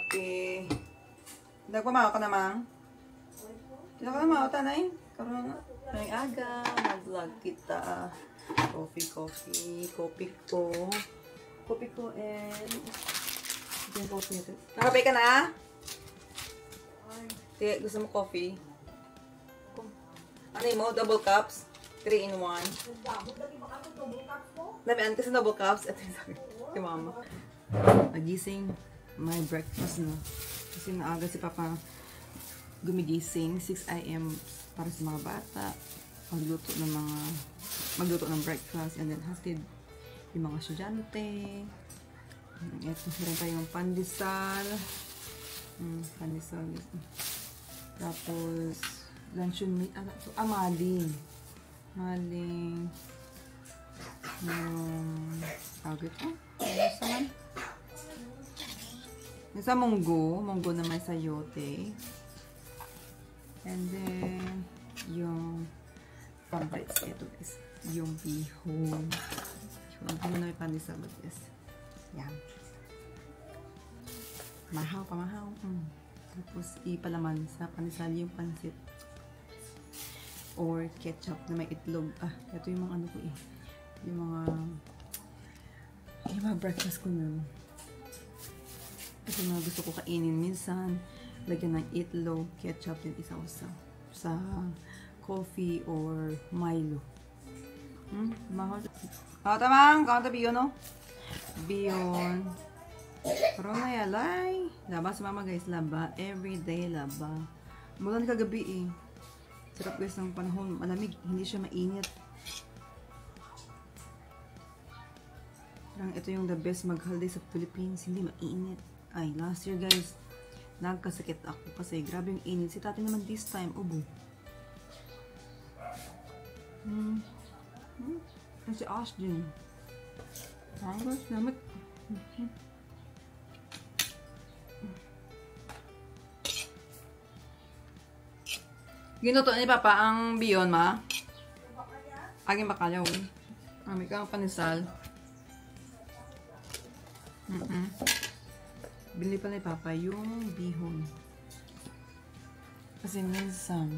coffee. Nagpamao ka namang? Sino ka namang? Tanay? Karoon na. Tanay aga. Mag-vlog kita. Coffee ko. Coffee ko and... Ito yung coffee nito. Nakapay ka na? Sige, gusto mo coffee? Ano mo? Double cups? 3 in 1. Namian kasi double cups. Ito yung sabi kay mama. Nagising. My breakfast na. Kasi naaga si Papa gumigising. 6 AM para sa mga bata. Magluto ng breakfast. And then hatid yung mga estudyante. Ito, meron tayong pandesal. Pandesal. Tapos, luncheon meat. Maling. Tawag ito. Yung sa munggo na may sayote. And then, yung pambites. Ito guys. Yung bihon. Ang na may pandesal guys. Yan. Pamahaw. Tapos, ipalaman sa pandesal yung pansit. Or ketchup na may itlog. Ito yung mga ano ko eh. Yung mga breakfast ko nun. Ito yung mga gusto ko kainin. Minsan, lagyan ng itlog, ketchup, yung isa-usa. Sa coffee or Milo. Tamang! Kaunta biyon, no? Biyon. Pero na yalay. Laba sa mama guys. Laba. Everyday laba. Mulan kagabi eh. Sarap guys ng panahon. Malamig. Hindi siya mainit. Parang ito yung the best mag-holiday sa Philippines. Hindi mainit. Ay, last year guys. Nagkasakit ako kasi grabe yung init. Si tati naman this time. Ubo. Si Ashton. Guys, namat. Ginuto ni Papa ang biyon, ma? Aging bakalaw. May kang panisal. Bili pa ni Papa yung bihon. Kasi minsan,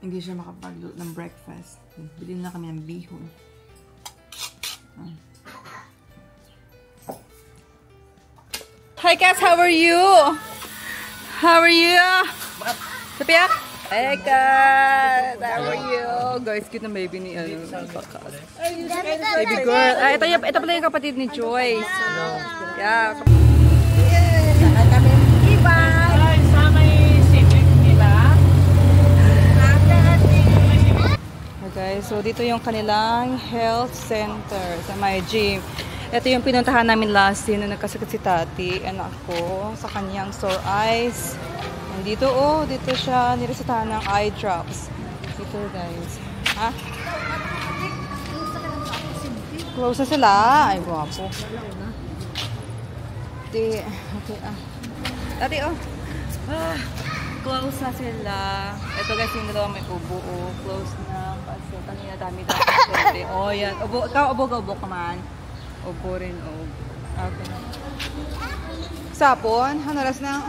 hindi siya makapagluto ng breakfast. Bili na kami ng bihon. Hi guys, how are you? How are you? Sophia? Hey guys! How are you? Guys, cute na baby ni Bakas. Baby girl. Ito pala yung kapatid ni Joyce. Yeah. Okay, so dito yung kanilang health center sa my gym. Ito yung pinuntahan namin last year na nagkasakit si Tati and ako sa kanyang sore eyes. And dito dito siya niresetahan ng eye drops. Dito guys. Ha? Close na sila. Ay, guwapo. Okay, Tati, close na sila. Ito guys yung dalawa may ubo. Close na. Kasi kanina dami-dami. Yan. Ikaw, ubo ka man. Opo rin, okay. Sapon? Hanaras na?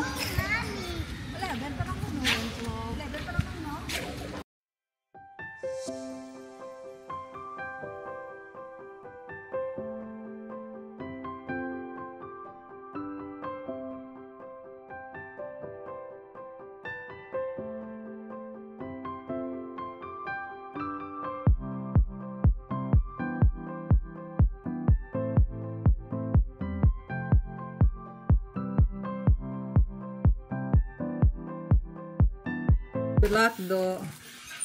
Good luck, though.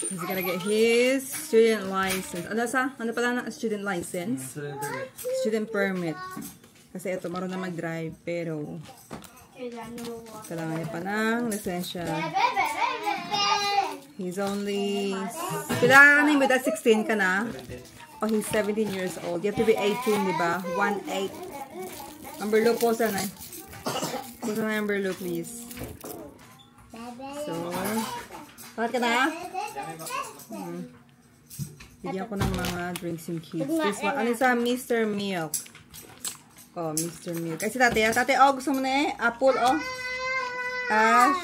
He's gonna get his student license. Ano pala na student license? Student permit. Kasi ito, marunong na mag-drive, pero kailangan niya pa ng lisensya. He's only... Kailangan na yung 16 ka na? Oh, he's 17 years old. You have to be 18, diba? 1-8. Number low po sana. Pusa na number low, please. So... Bakit ka na? Bigyan ko ng mga drinks yung kids. This one, ano sa Mr. Milk? Oh, Mr. Milk. Kasi tate, gusto mo na apple, oh. Ash.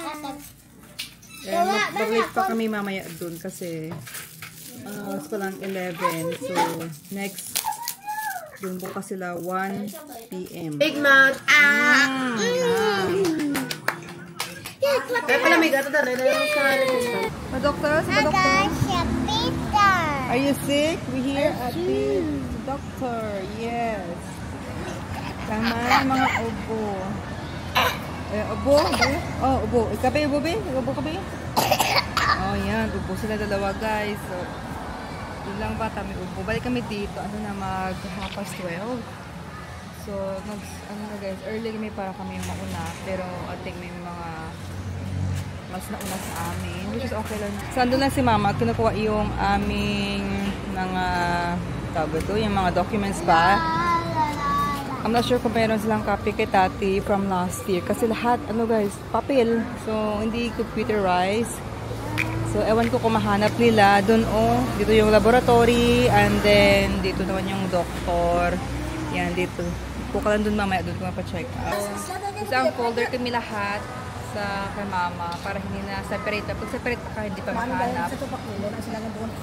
Magbabalik pa kami mamaya dun kasi oras pa lang 11. So, next, dun bukas sila 1 p.m. Big Mouth. Kaya pala may gato na rin sa Doktor? Are you sick? We here at the doctor. Yes. Tama mga ubo. Ubo? Oh, ubo. Kape, ubo, be? Ubo, kape? Oh, yan. Ubo sila dalawa, guys. So, yun lang bata, may ubo. Balik kami dito. Ano na, mag-half-past 12. So, guys, early kami para kami yung mauna. Pero, I think may mga mas nauna sa amin. Which is okay lang. So, andun lang si mama. Kinukuha yung aming mga, tawag ito, yung mga documents pa. I'm not sure kung meron silang copy kay tati from last year. Kasi lahat, guys, papel. So, hindi computerized. So, ewan ko kung mahanap nila. Doon, dito yung laboratory. And then, dito naman yung doctor. Yan, dito. Puka lang doon mamaya. Doon ko mapacheck out. Isang folder kami lahat sa kay mama para hindi na separate. Pag separate pa ka, hindi pa mahanap.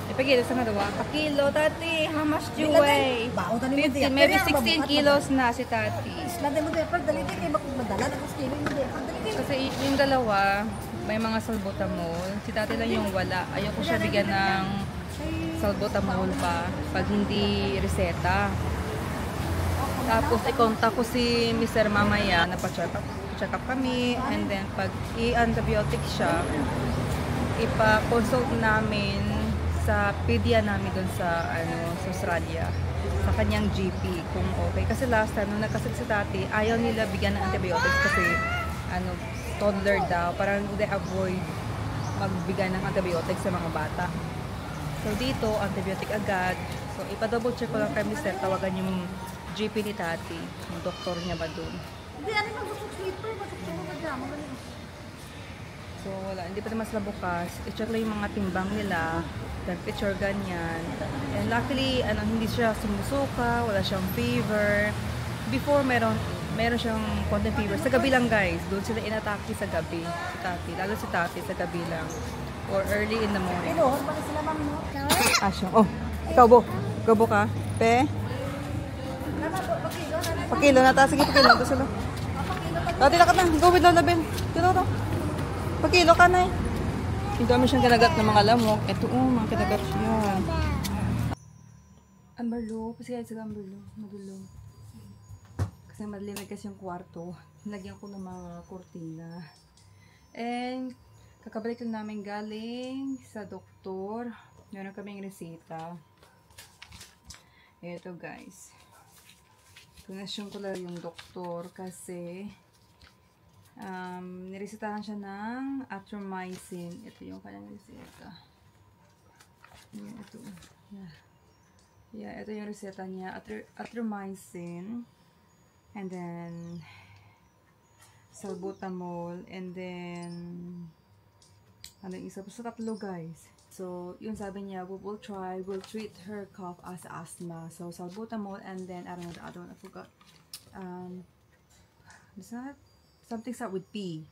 Ipagkilo sa nga pakilo, tati. How much do you weigh? 15, maybe 16 kilos na si tati. Kasi yung dalawa, may mga salbutamol. Si tati lang yung wala. Ayoko siya bigyan ng salbutamol pa pag hindi reseta. Tapos i-contact ko si Mr. Mamaya na pa-check up kami, and then pag i-antibiotic siya, ipa-consult namin sa pedia namin dun sa sa Australia, sa kanyang GP kung okay. Kasi last time nung nagkasakit si tati, ayaw nila bigyan ng antibiotics kasi toddler daw, parang they avoid magbigay ng antibiotics sa mga bata. So dito, antibiotic agad. So ipa-double check ko lang kay Mr. Tawagan yung GP ni tati, yung doktor niya ba dun. So wala, hindi pa naman sila bukas. I-check lang yung mga timbang nila, temperature, ganyan. And luckily, hindi siya sumusuka, wala siyang fever. Before, meron siyang konting fever. Sa gabi lang, guys. Doon sila inatake sa gabi. Si tati, lalo si tati sa gabi lang. Or early in the morning. Oh, ikaw bo ka? Pe? Pakilo na ta. Sige, pakilo. Ito sila. Tati, lakat na. Go with the label. Dito. Pakilo ka na eh. Ang dami siyang kinagat ng mga lamok. Ito, mga kinagat siya. Amberlo. Kasi guys, Amberlo. Madulong. Kasi malinig kasi yung kwarto. Nilagyan ko ng mga kurtina. And, kakabalik lang namin galing sa doktor. Meron kaming resita. Ito guys. Pinasyon ko lang yung doktor kasi niresetahan siya ng Atromycin. Ito yung kanyang reseta. Ito. Yeah, ito yung reseta niya. Atromycin. And then salbutamol. And then ano yung isa? Basta tatlo guys. So, yun sabi niya, we'll treat her cough as asthma. So, salbutamol and then, I don't know the other one, I forgot. Is that? Something start with P.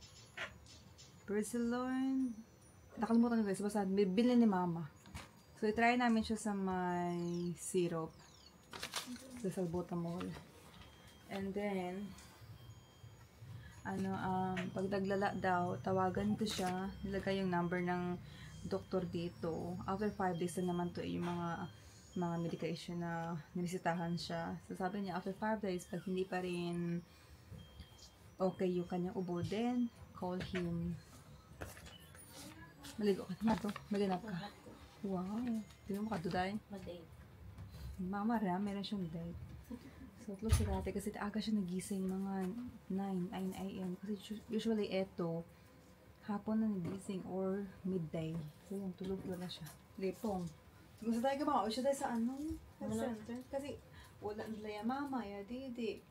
Persilone. Nakalimutan ko guys, basta bili ni mama. So, i-try namin siya sa may syrup. Sa salbutamol. And then, pag naglala daw, tawagan ko siya, nilagay yung number ng doktor dito. After 5 days na naman to yung mga medication na niresetahan siya. So sabi niya, after 5 days, pag hindi pa rin okay yung kanyang ubo, then call him. Maligo ka na to. Maganap ka. Wow. Hindi mo makaduday. Mama meron siyang date. So, tulog si dati kasi aga siya nagising mga 9 a.m. Kasi usually eto, hapon na nagising or midday. So, yung tulog na siya. Lepong. Gusto tayo gumao siya tayo sa center. Kasi wala nila yung mama, ya didi.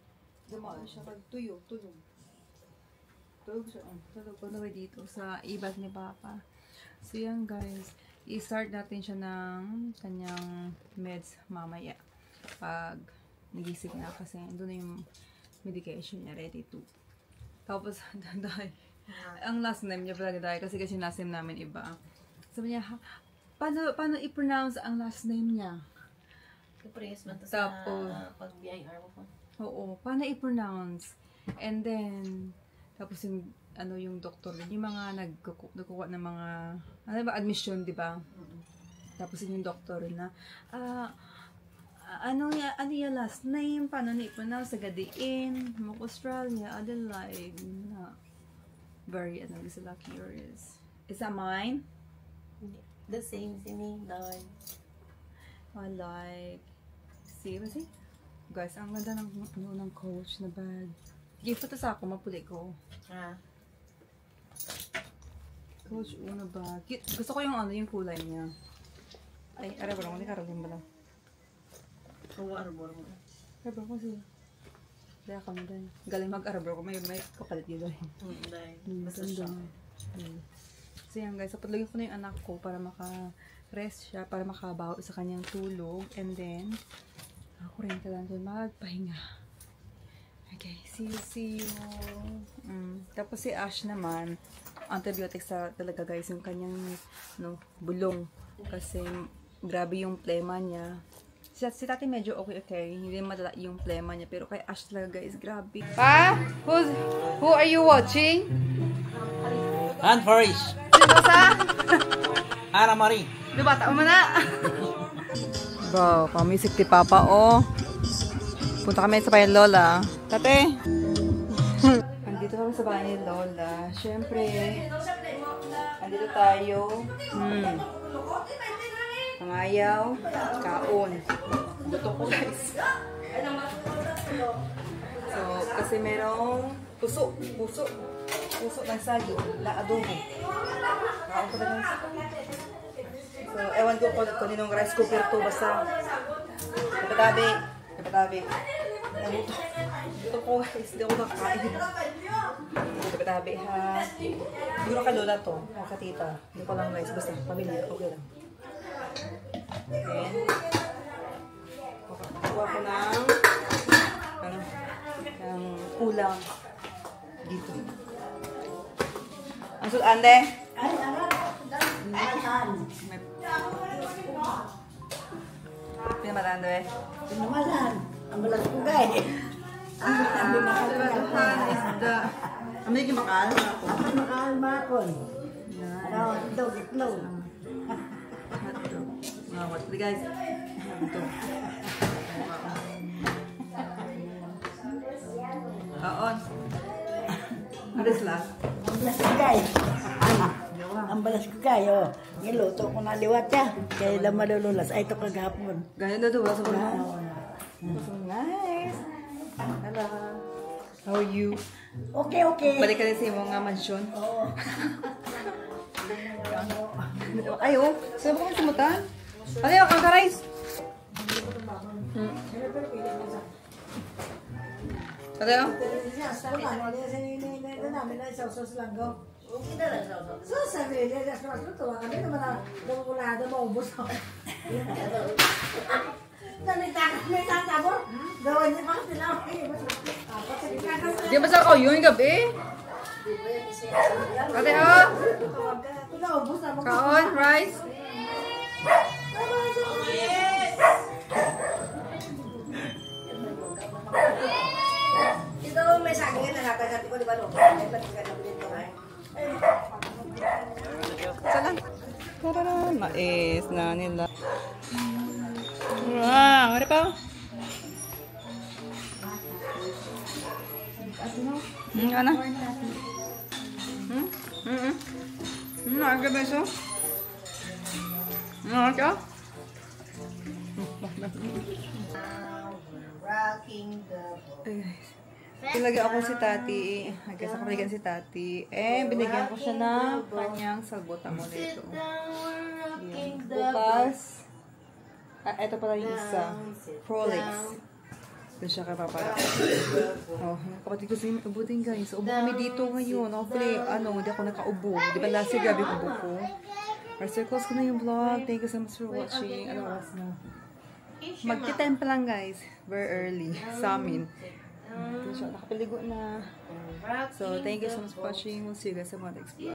Gumao siya pag tulog siya. Tulog pa naman dito sa ibag ni Papa. So, yan guys. I-start natin siya ng kanyang meds mamaya. Pag nagising na kasi doon na yung medication niya, ready to. Tapos, dahil, ang last name niya pala dahil kasi last name namin iba. Sabi niya, paano i-pronounce ang last name niya? Tapos, pag-BIR mo po. Oo, paano i-pronounce? And then, tapos yung doktor, yung mga nagkukuha ng mga, admission, di ba? Tapos yung doktor na, ano yung last name? Paano na-pronounce? Sagadiin, Australia, Adelaide, na. Very, sila curious. Is that mine? The same name, Lord. I like, see? Guys, ang ganda ng Coach na bag. Gift ito sa ako, mapuli ko. Coach Uno bag. Gusto ko yung kulay niya. Ay, arabor mo, hindi karagin ba lang? Oo, arabor mo. Arabor ko siya. Daya ka mo dahil. Galing mag-arabor ko, may kapalit dito. Basta siya. So yan guys, patulogin ko na yung anak ko para maka-rest siya, para makabaho sa kanyang tulog. And then, ako rin ka lang doon magpahinga. Okay, see you. Tapos si Ash naman, antibiotics talaga guys, yung kanyang bulong. Kasi grabe yung plema niya. Si Tati medyo okay. Hindi madala yung plema niya. Pero kay Ash talaga guys, grabe. Pa? Who are you watching? Anne Faris. Sino sa? Ana Marie. Di bata mo na? Bro, pamisik ti Papa, oh. Punta kami sa bahay ni Lola. Tate! Andito kami sa bahay ni Lola. Siyempre, andito tayo. Pangayaw, kaon. Buto ko guys. So, kasi merong puso ng sayo, adobo. Kaon ko na guys. So, ewan ko kung ninong rice cooker to, basta kapatabi. Buto ko guys, hindi ako makakain. Kapatabi ha. Siguro ka Lola to, o ka tita. Hindi ko lang guys, basta pamilya, okay lang. Okay. Kuha ko ng ulam dito. Ang sulande? Pinamalan doon eh? Pinamalan. Ang balas ko gay. Pinamalan is the... Ang may kimakal na ako. Makal makon. Ano, itlog. Hotdog. Mga guys. Hotdog. Kaon. Ano sila? Ang balas ko gay. Ang balas ko gay, oh. Niluto ko na liwat ya. Kaya lang malululas. Ay, ito kagahapon. Ganyan na doon. So nice. Hello. How are you? Okay. Balik ka rin sa imong mansyon. Oo. Ay, oh. Saan ba kami sumutan? Ano yung kangka-rice? Ano yung? Di ba sa ako yung gabi? Ate, oh. Kaon, rice. Ito may saging na nakakasati ko di ba no? Salang. Tararan, mais na nila. Wow, ano pa? Ano? Ano beso? Ano? Rocking the boat. Pinagyan ako si Tati. Nagkasa ko pinagyan si Tati. Binigyan ko siya ng kanyang sagbota mo nito. Bukas. Ito pala yung isa. Prolix. Doon siya kapapala. Oh, kapatid ko sa inyo, ubutin guys. Ubo kami dito ngayon. Hopefully, hindi ako nakaubo. Di ba last year, grabe yung ubo ko. Close ko na yung vlog. Thank you so much for watching. Ano oras na? Magti-10 pa lang guys. Very early. Sa amin. Ito siya, nakapiligo na. So, thank you so much for watching. We'll see you guys sa mga next vlog.